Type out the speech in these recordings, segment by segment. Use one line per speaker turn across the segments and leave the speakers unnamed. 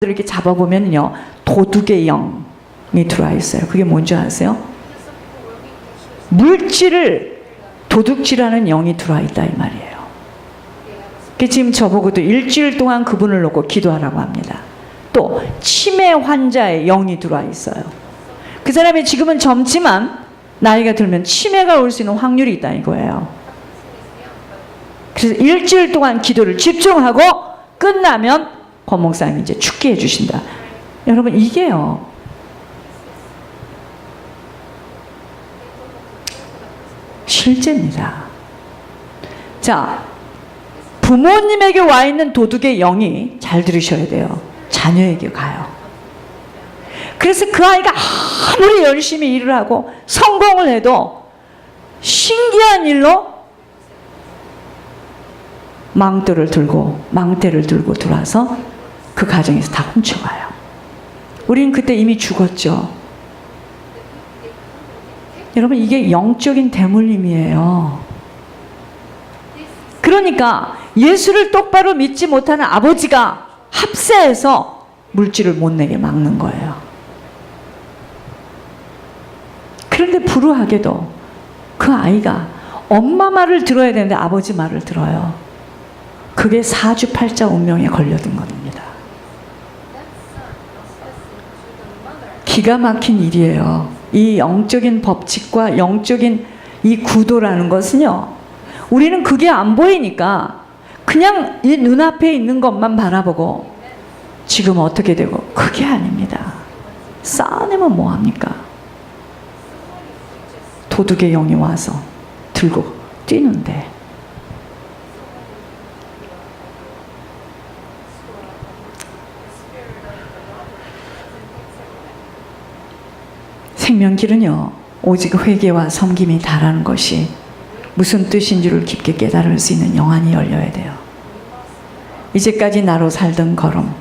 이렇게 잡아보면요, 도둑의 영이 들어와 있어요. 그게 뭔지 아세요? 물질을 도둑질하는 영이 들어와 있다 이 말이에요. 지금 저보고도 일주일 동안 그분을 놓고 기도하라고 합니다. 또 치매 환자의 영이 들어와 있어요. 그 사람이 지금은 젊지만 나이가 들면 치매가 올 수 있는 확률이 있다 이거예요. 그래서 일주일 동안 기도를 집중하고 끝나면 권 목사님이 이제 축기해 주신다. 여러분, 이게요, 실제입니다. 자, 부모님에게 와 있는 도둑의 영이, 잘 들으셔야 돼요, 자녀에게 가요. 그래서 그 아이가 아무리 열심히 일을 하고 성공을 해도 신기한 일로 망대를 들고 들어와서 그 가정에서 다 훔쳐가요. 우리는 그때 이미 죽었죠. 여러분, 이게 영적인 대물림이에요. 그러니까 예수를 똑바로 믿지 못하는 아버지가 합세해서 물질을 못 내게 막는 거예요. 그런데 불우하게도 그 아이가 엄마 말을 들어야 되는데 아버지 말을 들어요. 그게 사주팔자 운명에 걸려든 겁니다. 기가 막힌 일이에요. 이 영적인 법칙과 영적인 이 구도라는 것은요, 우리는 그게 안 보이니까 그냥 이 눈앞에 있는 것만 바라보고 지금 어떻게 되고, 그게 아닙니다. 쌓아내면 뭐합니까? 도둑의 영이 와서 들고 뛰는데, 생명길은요, 오직 회개와 섬김이 다라는 것이 무슨 뜻인 줄을 깊게 깨달을 수 있는 영안이 열려야 돼요. 이제까지 나로 살던 걸음,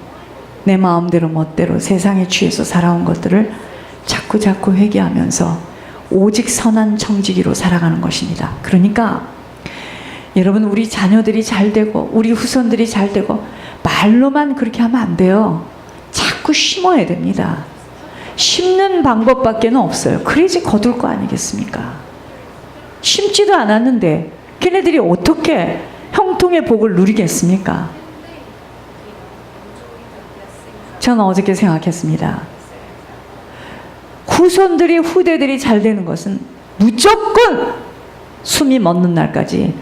내 마음대로 멋대로 세상에 취해서 살아온 것들을 자꾸 회개하면서 오직 선한 청지기로 살아가는 것입니다. 그러니까 여러분, 우리 자녀들이 잘 되고 우리 후손들이 잘 되고 말로만 그렇게 하면 안 돼요. 자꾸 심어야 됩니다. 심는 방법밖에 없어요. 그래야지 거둘 거 아니겠습니까? 심지도 않았는데 걔네들이 어떻게 형통의 복을 누리겠습니까? 저는 어저께 생각했습니다. 후대들이 잘 되는 것은 무조건 숨이 멎는 날까지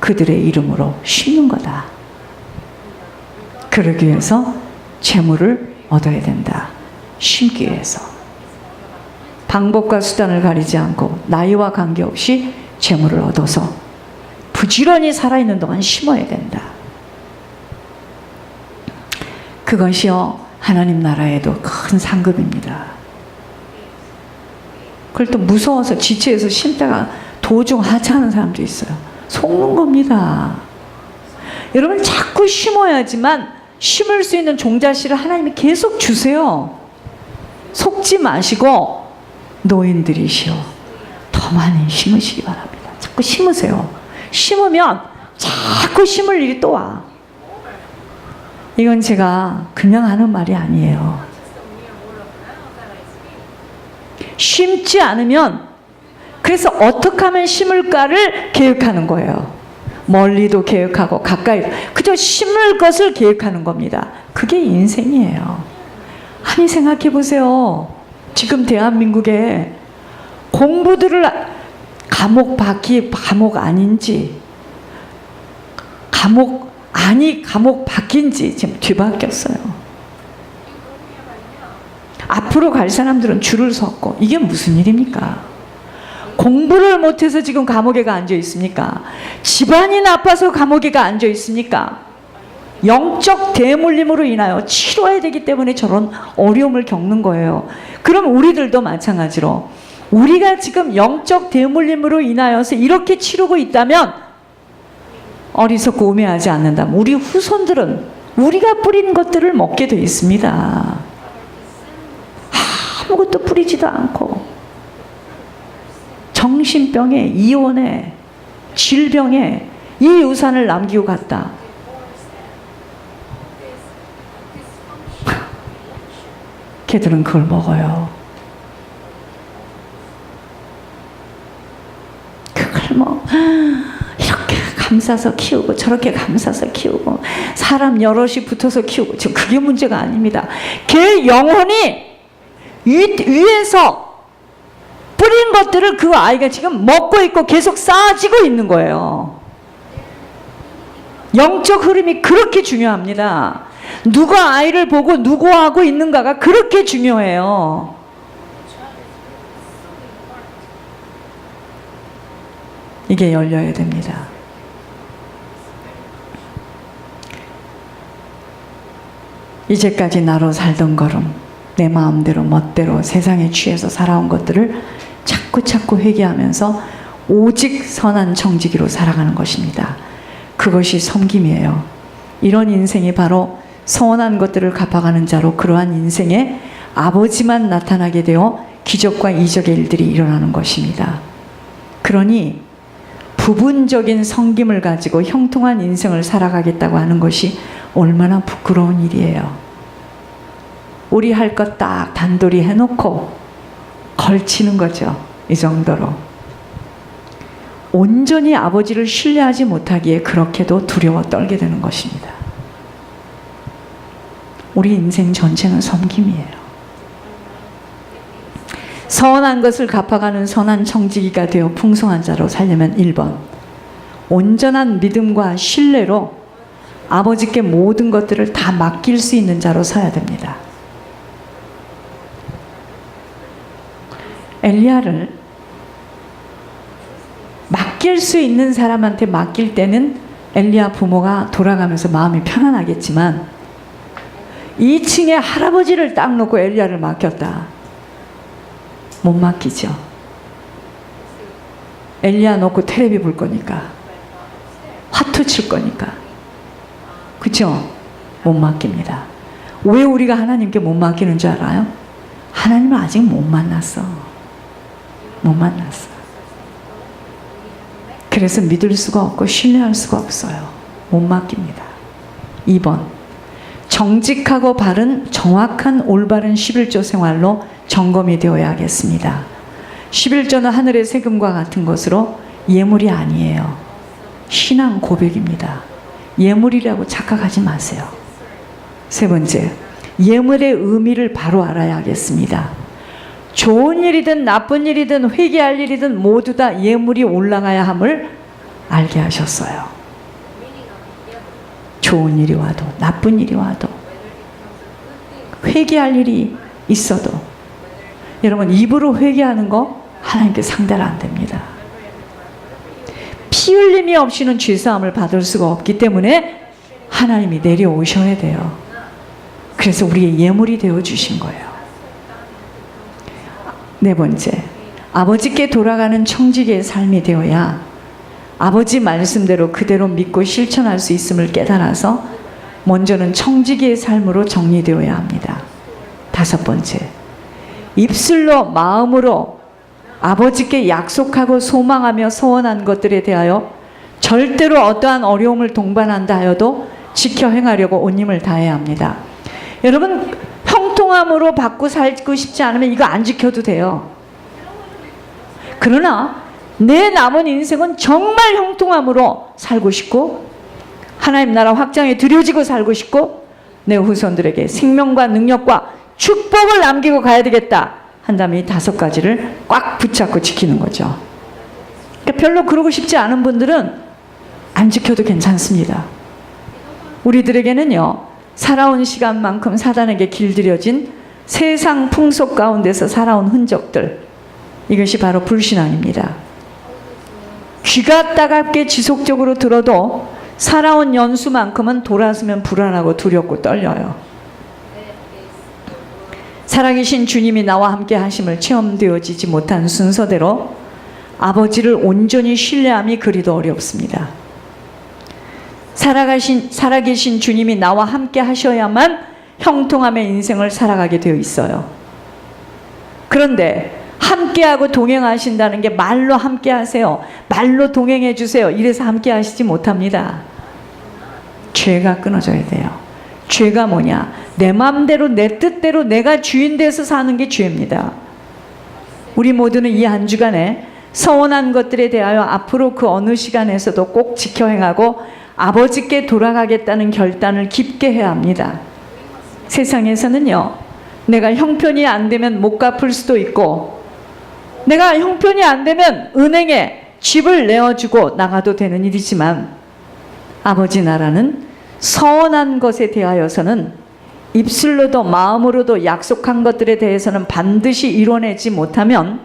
그들의 이름으로 심는 거다. 그러기 위해서 재물을 얻어야 된다. 심기 위해서 방법과 수단을 가리지 않고 나이와 관계없이 재물을 얻어서 부지런히 살아있는 동안 심어야 된다. 그것이요, 하나님 나라에도 큰 상급입니다. 그걸 또 무서워서 지체해서 심다가 도중 하차하는 사람도 있어요. 속는 겁니다. 여러분, 자꾸 심어야지만 심을 수 있는 종자씨를 하나님이 계속 주세요. 속지 마시고 노인들이시여 더 많이 심으시기 바랍니다. 자꾸 심으세요. 심으면 자꾸 심을 일이 또 와. 이건 제가 그냥 하는 말이 아니에요. 심지 않으면, 그래서 어떻게 하면 심을까를 계획하는 거예요. 멀리도 계획하고 가까이, 그저 심을 것을 계획하는 겁니다. 그게 인생이에요. 아니, 생각해 보세요. 지금 대한민국에 공부들을 감옥 아닌지, 감옥 바뀐지 지금 뒤바뀌었어요. 앞으로 갈 사람들은 줄을 섰고, 이게 무슨 일입니까? 공부를 못해서 지금 감옥에 앉아 있습니까? 집안이 나빠서 감옥에 앉아 있습니까? 영적 대물림으로 인하여 치러야 되기 때문에 저런 어려움을 겪는 거예요. 그럼 우리들도 마찬가지로 우리가 지금 영적 대물림으로 인하여서 이렇게 치르고 있다면, 어리석고 우매하지 않는다면 우리 후손들은 우리가 뿌린 것들을 먹게 돼 있습니다. 아무것도 뿌리지도 않고 정신병에, 이혼에, 질병에 이 유산을 남기고 갔다. 걔들은 그걸 먹어요. 그걸 뭐 이렇게 감싸서 키우고 저렇게 감싸서 키우고 사람 여럿이 붙어서 키우고 지금 그게 문제가 아닙니다. 걔 영혼이 위에서 뿌린 것들을 그 아이가 지금 먹고 있고 계속 쌓아지고 있는 거예요. 영적 흐름이 그렇게 중요합니다. 누가 아이를 보고 누구하고 있는가가 그렇게 중요해요. 이게 열려야 됩니다. 이제까지 나로 살던 걸음, 내 마음대로 멋대로 세상에 취해서 살아온 것들을 자꾸 회개하면서 오직 선한 정직이로 살아가는 것입니다. 그것이 섬김이에요. 이런 인생이 바로 선한 것들을 갚아가는 자로 그러한 인생에 아버지만 나타나게 되어 기적과 이적의 일들이 일어나는 것입니다. 그러니 부분적인 섬김을 가지고 형통한 인생을 살아가겠다고 하는 것이 얼마나 부끄러운 일이에요. 우리 할 것 딱 단돌이 해놓고 걸치는 거죠. 이 정도로. 온전히 아버지를 신뢰하지 못하기에 그렇게도 두려워 떨게 되는 것입니다. 우리 인생 전체는 섬김이에요. 선한 것을 갚아가는 선한 정직이가 되어 풍성한 자로 살려면 1번, 온전한 믿음과 신뢰로 아버지께 모든 것들을 다 맡길 수 있는 자로 서야 됩니다. 엘리야를 맡길 수 있는 사람한테 맡길 때는 엘리야 부모가 돌아가면서 마음이 편안하겠지만 2층에 할아버지를 딱 놓고 엘리야를 맡겼다. 못 맡기죠. 엘리야 놓고 텔레비 볼 거니까, 화투 칠 거니까, 그쵸? 못 맡깁니다. 왜 우리가 하나님께 못 맡기는 줄 알아요? 하나님을 아직 못 만났어. 못 만났어. 그래서 믿을 수가 없고 신뢰할 수가 없어요. 못 맡깁니다. 2번, 정직하고 바른 정확한 올바른 11조 생활로 점검이 되어야 하겠습니다. 11조는 하늘의 세금과 같은 것으로 예물이 아니에요. 신앙 고백입니다. 예물이라고 착각하지 마세요. 3번째, 예물의 의미를 바로 알아야 하겠습니다. 좋은 일이든 나쁜 일이든 회개할 일이든 모두 다 예물이 올라가야 함을 알게 하셨어요. 좋은 일이 와도 나쁜 일이 와도 회개할 일이 있어도 여러분, 입으로 회개하는 거 하나님께 상대가 안 됩니다. 피 흘림이 없이는 죄사함을 받을 수가 없기 때문에 하나님이 내려오셔야 돼요. 그래서 우리의 예물이 되어주신 거예요. 4번째, 아버지께 돌아가는 청지기의 삶이 되어야 아버지 말씀대로 그대로 믿고 실천할 수 있음을 깨달아서 먼저는 청지기의 삶으로 정리되어야 합니다. 5번째, 입술로 마음으로 아버지께 약속하고 소망하며 소원한 것들에 대하여 절대로 어떠한 어려움을 동반한다 하여도 지켜 행하려고 온 힘을 다해야 합니다. 여러분, 형통함으로 받고 살고 싶지 않으면 이거 안 지켜도 돼요. 그러나 내 남은 인생은 정말 형통함으로 살고 싶고 하나님 나라 확장에 들여지고 살고 싶고 내 후손들에게 생명과 능력과 축복을 남기고 가야 되겠다 한다면 이 5가지를 꽉 붙잡고 지키는 거죠. 그러니까 별로 그러고 싶지 않은 분들은 안 지켜도 괜찮습니다. 우리들에게는요, 살아온 시간만큼 사단에게 길들여진 세상 풍속 가운데서 살아온 흔적들, 이것이 바로 불신앙입니다. 귀가 따갑게 지속적으로 들어도 살아온 연수만큼은 돌아서면 불안하고 두렵고 떨려요. 살아계신 주님이 나와 함께 하심을 체험되어지지 못한 순서대로 아버지를 온전히 신뢰함이 그리도 어렵습니다. 살아계신 주님이 나와 함께 하셔야만 형통함의 인생을 살아가게 되어 있어요. 그런데 함께하고 동행하신다는 게 말로 함께 하세요, 말로 동행해 주세요, 이래서 함께 하시지 못합니다. 죄가 끊어져야 돼요. 죄가 뭐냐? 내 마음대로 내 뜻대로 내가 주인 돼서 사는 게 죄입니다. 우리 모두는 이 한 주간에 서원한 것들에 대하여 앞으로 그 어느 시간에서도 꼭 지켜 행하고 아버지께 돌아가겠다는 결단을 깊게 해야 합니다. 세상에서는요, 내가 형편이 안 되면 못 갚을 수도 있고, 내가 형편이 안 되면 은행에 집을 내어주고 나가도 되는 일이지만, 아버지 나라는 서원한 것에 대하여서는 입술로도 마음으로도 약속한 것들에 대해서는 반드시 이뤄내지 못하면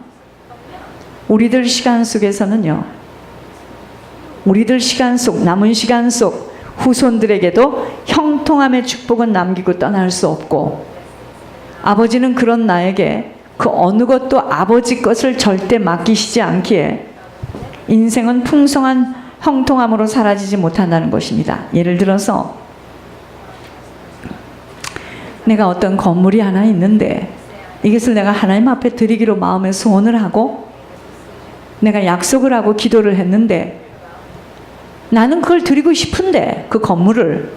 우리들 시간 속에서는요, 우리들 시간 속, 남은 시간 속 후손들에게도 형통함의 축복은 남기고 떠날 수 없고, 아버지는 그런 나에게 그 어느 것도 아버지 것을 절대 맡기시지 않기에 인생은 풍성한 형통함으로 사라지지 못한다는 것입니다. 예를 들어서 내가 어떤 건물이 하나 있는데 이것을 내가 하나님 앞에 드리기로 마음에 소원을 하고 내가 약속을 하고 기도를 했는데 나는 그걸 드리고 싶은데 그 건물을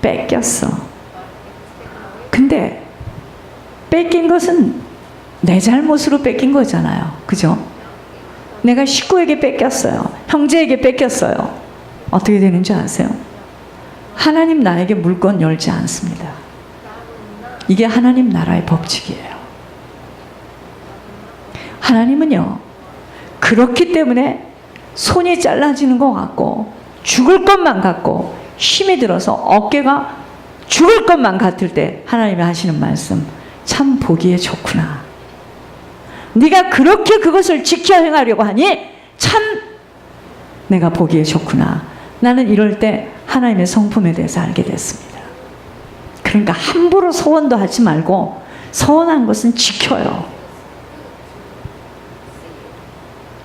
뺏겼어. 근데 뺏긴 것은 내 잘못으로 뺏긴 거잖아요. 그죠? 내가 식구에게 뺏겼어요. 형제에게 뺏겼어요. 어떻게 되는지 아세요? 하나님 나에게 물건 열지 않습니다. 이게 하나님 나라의 법칙이에요. 하나님은요, 그렇기 때문에 손이 잘라지는 것 같고 죽을 것만 같고 힘이 들어서 어깨가 죽을 것만 같을 때 하나님이 하시는 말씀, 참 보기에 좋구나. 네가 그렇게 그것을 지켜 행하려고 하니 참 내가 보기에 좋구나. 나는 이럴 때 하나님의 성품에 대해서 알게 됐습니다. 그러니까 함부로 서원도 하지 말고 서원한 것은 지켜요.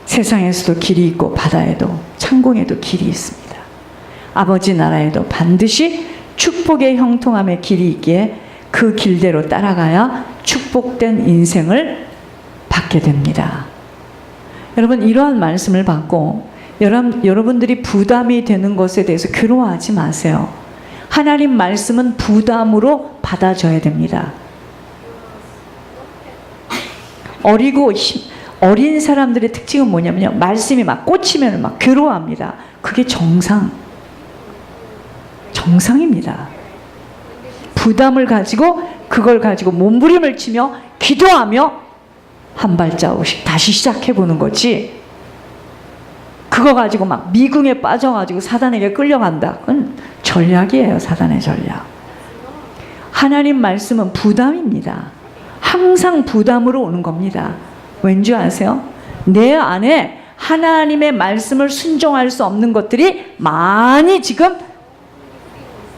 세상에서도 길이 있고 바다에도 창공에도 길이 있습니다. 아버지 나라에도 반드시 축복의 형통함의 길이 있기에 그 길대로 따라가야 축복된 인생을 받게 됩니다. 여러분, 이러한 말씀을 받고 여러분들이 부담이 되는 것에 대해서 괴로워하지 마세요. 하나님 말씀은 부담으로 받아줘야 됩니다. 어린 사람들의 특징은 뭐냐면요, 말씀이 막 꽂히면 막 괴로워합니다. 그게 정상입니다. 부담을 가지고 그걸 가지고 몸부림을 치며 기도하며 한 발자국씩 다시 시작해보는 거지, 그거 가지고 막 미궁에 빠져가지고 사단에게 끌려간다. 그건 전략이에요. 사단의 전략. 하나님 말씀은 부담입니다. 항상 부담으로 오는 겁니다. 왠지 아세요? 내 안에 하나님의 말씀을 순종할 수 없는 것들이 많이 지금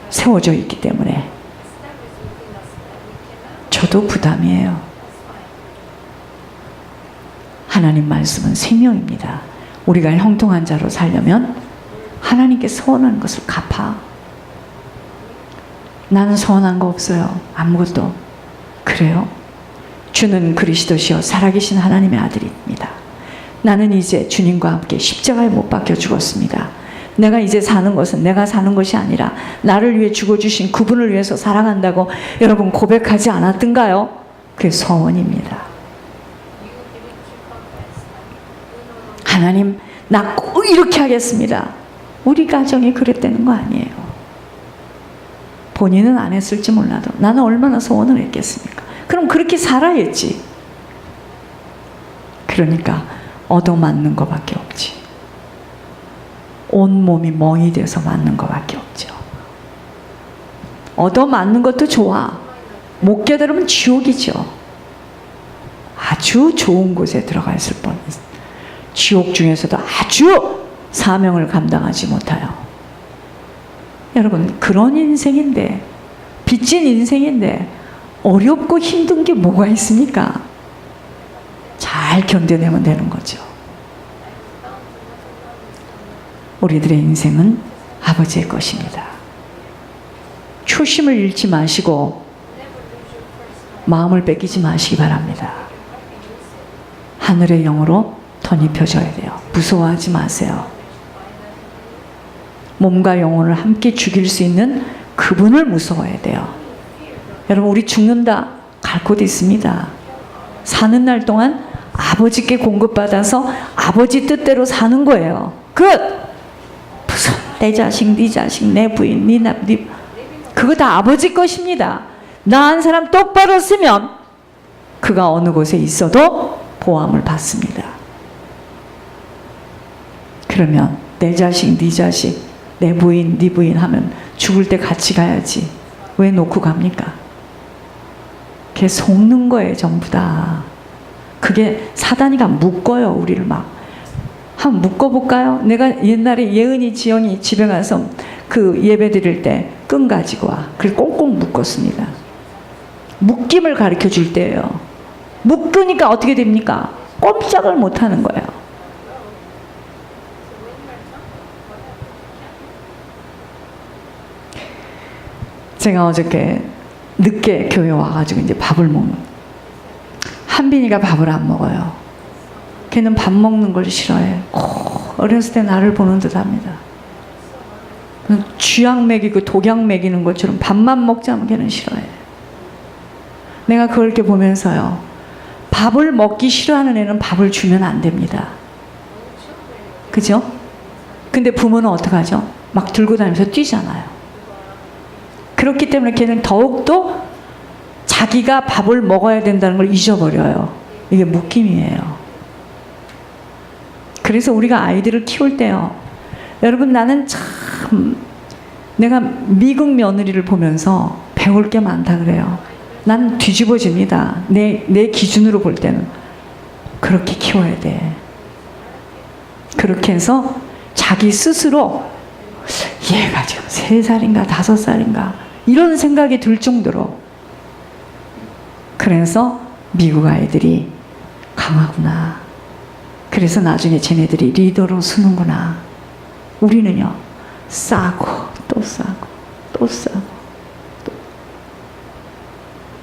세워져 있기 때문에. 저도 부담이에요. 하나님 말씀은 생명입니다. 우리가 형통한 자로 살려면 하나님께 서원하는 것을 갚아. 나는 서원한 거 없어요. 아무것도. 그래요? 주는 그리스도시요 살아계신 하나님의 아들입니다. 나는 이제 주님과 함께 십자가에 못 박혀 죽었습니다. 내가 이제 사는 것은 내가 사는 것이 아니라 나를 위해 죽어주신 그분을 위해서 살아간다고 여러분 고백하지 않았던가요? 그게 서원입니다. 하나님, 나 꼭 이렇게 하겠습니다. 우리 가정이 그랬다는 거 아니에요. 본인은 안 했을지 몰라도 나는 얼마나 소원을 했겠습니까? 그럼 그렇게 살아야지. 그러니까 얻어맞는 것밖에 없지. 온몸이 멍이 돼서 맞는 것밖에 없죠. 얻어맞는 것도 좋아. 못 깨달으면 지옥이죠. 아주 좋은 곳에 들어가 있을 뻔했어요. 지옥 중에서도 아주 사명을 감당하지 못하여. 여러분, 그런 인생인데, 빚진 인생인데 어렵고 힘든 게 뭐가 있습니까? 잘 견뎌내면 되는 거죠. 우리들의 인생은 아버지의 것입니다. 초심을 잃지 마시고 마음을 뺏기지 마시기 바랍니다. 하늘의 영으로 덧입혀져야 돼요. 무서워하지 마세요. 몸과 영혼을 함께 죽일 수 있는 그분을 무서워해야 돼요. 여러분, 우리 죽는다 갈 곳 있습니다. 사는 날 동안 아버지께 공급받아서 아버지 뜻대로 사는 거예요. 무슨 내 자식, 네 자식, 내 부인, 네 그거 다 아버지 것입니다. 낳은 사람 똑바로 쓰면 그가 어느 곳에 있어도 보함을 받습니다. 그러면 내 자식, 네 자식, 내 부인, 네 부인 하면 죽을 때 같이 가야지. 왜 놓고 갑니까? 그게 속는 거예요, 전부 다. 그게 사단이가 묶어요, 우리를 막. 한번 묶어볼까요? 내가 옛날에 예은이, 지영이 집에 가서 그 예배 드릴 때 끈 가지고 와. 그래서 꽁꽁 묶었습니다. 묶임을 가르쳐 줄 때예요. 묶으니까 어떻게 됩니까? 꼼짝을 못 하는 거예요. 제가 어저께 늦게 교회 와가지고 이제 밥을 먹는, 한빈이가 밥을 안 먹어요. 걔는 밥 먹는 걸 싫어해. 어렸을 때 나를 보는 듯 합니다. 쥐약 먹이고 독약 먹이는 것처럼 밥만 먹자면 걔는 싫어해. 내가 그걸 이렇게 보면서요, 밥을 먹기 싫어하는 애는 밥을 주면 안 됩니다. 그죠? 근데 부모는 어떡하죠? 막 들고 다니면서 뛰잖아요. 그렇기 때문에 걔는 더욱더 자기가 밥을 먹어야 된다는 걸 잊어버려요. 이게 묶임이에요. 그래서 우리가 아이들을 키울 때요, 여러분, 나는 참 내가 미국 며느리를 보면서 배울 게 많다 그래요. 난 뒤집어집니다. 내 기준으로 볼 때는 그렇게 키워야 돼. 그렇게 해서 자기 스스로 얘가 지금 3살인가 5살인가 이런 생각이 들 정도로. 그래서 미국 아이들이 강하구나. 그래서 나중에 쟤네들이 리더로 서는구나. 우리는요, 싸고 또 싸고 또 싸고 또.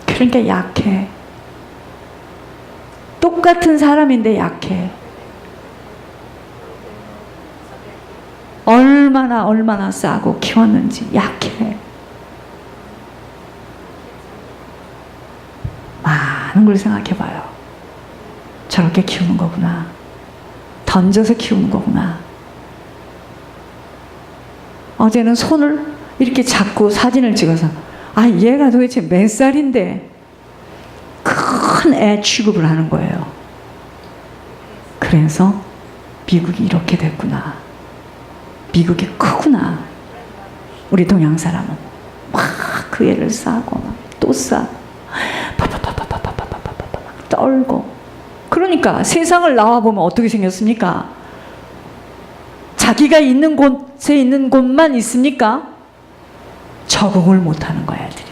그러니까 약해. 똑같은 사람인데 약해. 얼마나 싸고 키웠는지 약해. 많은 걸 생각해봐요. 저렇게 키우는 거구나. 던져서 키우는 거구나. 어제는 손을 이렇게 잡고 사진을 찍어서, 얘가 도대체 몇 살인데 큰 애 취급을 하는 거예요. 그래서 미국이 이렇게 됐구나. 미국이 크구나. 우리 동양 사람은 막 그 애를 싸고 또 싸고 파파파파파파파파파파 떨고. 그러니까 세상을 나와보면 어떻게 생겼습니까? 자기가 있는 곳에 있는 곳만 있습니까? 적응을 못하는 거야, 애들이.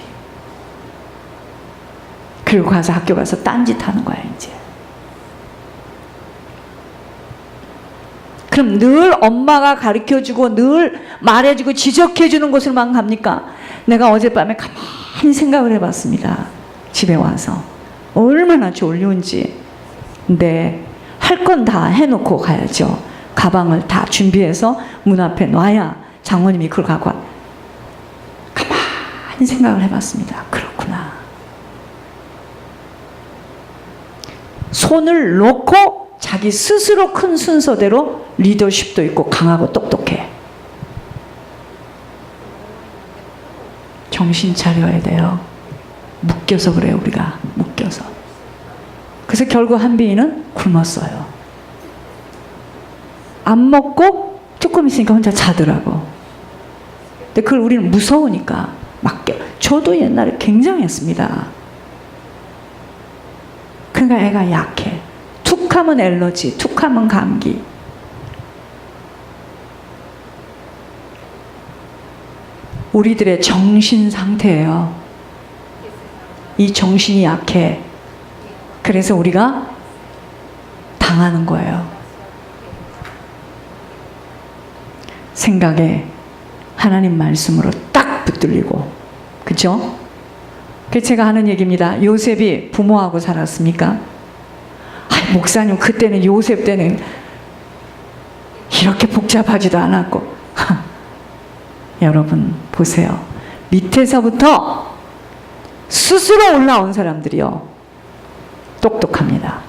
그리고 가서 학교 가서 딴짓하는 거야, 이제. 그럼 늘 엄마가 가르쳐주고 늘 말해주고 지적해주는 곳으로만 갑니까? 내가 어젯밤에 가만히 생각을 해봤습니다. 집에 와서 얼마나 졸려운지. 근데 할 건 다 해놓고 가야죠. 가방을 다 준비해서 문 앞에 놔야 장모님이 그걸 갖고 와. 가만히 생각을 해봤습니다. 그렇구나. 손을 놓고 자기 스스로 큰 순서대로 리더십도 있고 강하고 똑똑해. 정신 차려야 돼요. 묶여서 그래요, 우리가. 묶여서. 그래서 결국 한빈이는 굶었어요. 안 먹고 조금 있으니까 혼자 자더라고. 근데 그걸 우리는 무서우니까 맡겨. 저도 옛날에 굉장했습니다. 그러니까 애가 약해. 툭하면 알러지, 툭하면 감기. 우리들의 정신 상태예요. 이 정신이 약해. 그래서 우리가 당하는 거예요. 생각에 하나님 말씀으로 딱 붙들리고. 그죠? 그게 제가 하는 얘기입니다. 요셉이 부모하고 살았습니까? 목사님, 그때는 요셉 때는 이렇게 복잡하지도 않았고. 여러분 보세요. 밑에서부터 스스로 올라온 사람들이요. 똑똑합니다.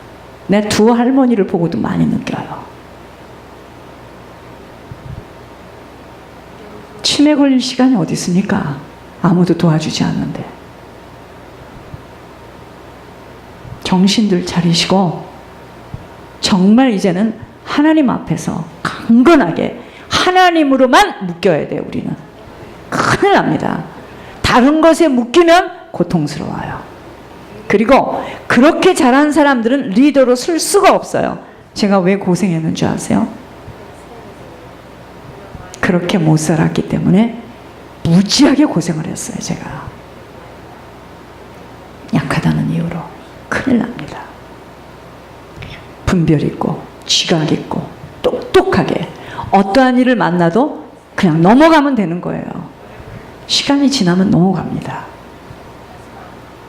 내 두 할머니를 보고도 많이 느껴요. 치매 걸릴 시간이 어디 있습니까? 아무도 도와주지 않는데. 정신들 차리시고 정말 이제는 하나님 앞에서 강건하게 하나님으로만 묶여야 돼요. 우리는 큰일 납니다. 다른 것에 묶이면 고통스러워요. 그리고 그렇게 잘한 사람들은 리더로 쓸 수가 없어요. 제가 왜 고생했는 줄 아세요? 그렇게 못 살았기 때문에 무지하게 고생을 했어요. 제가 약하다는 이유로 큰일 납니다. 분별 있고 지각 있고 똑똑하게 어떠한 일을 만나도 그냥 넘어가면 되는 거예요. 시간이 지나면 넘어갑니다.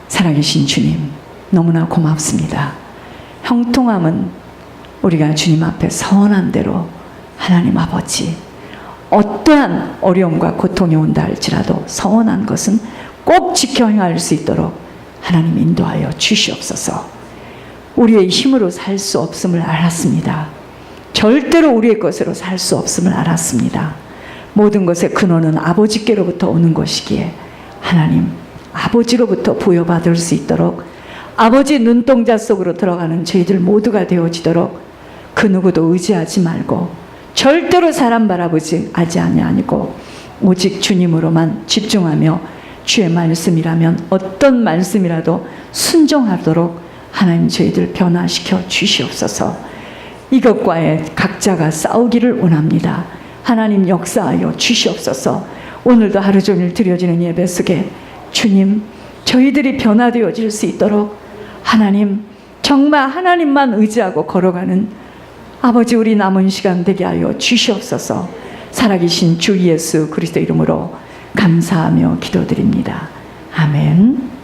살아계신 주님 너무나 고맙습니다. 형통함은 우리가 주님 앞에 서원한 대로 하나님 아버지 어떠한 어려움과 고통이 온다 할지라도 서원한 것은 꼭 지켜 행할 수 있도록 하나님 인도하여 주시옵소서. 우리의 힘으로 살 수 없음을 알았습니다. 절대로 우리의 것으로 살 수 없음을 알았습니다. 모든 것의 근원은 아버지께로부터 오는 것이기에 하나님 아버지로부터 부여받을 수 있도록 아버지 눈동자 속으로 들어가는 저희들 모두가 되어지도록 그 누구도 의지하지 말고 절대로 사람 바라보지 아니고 오직 주님으로만 집중하며 주의 말씀이라면 어떤 말씀이라도 순종하도록 하나님 저희들 변화시켜 주시옵소서. 이것과의 각자가 싸우기를 원합니다. 하나님 역사하여 주시옵소서. 오늘도 하루 종일 드려지는 예배 속에 주님 저희들이 변화되어질 수 있도록 하나님 정말 하나님만 의지하고 걸어가는 아버지 우리 남은 시간 되게 하여 주시옵소서. 살아계신 주 예수 그리스도 이름으로 감사하며 기도드립니다. 아멘.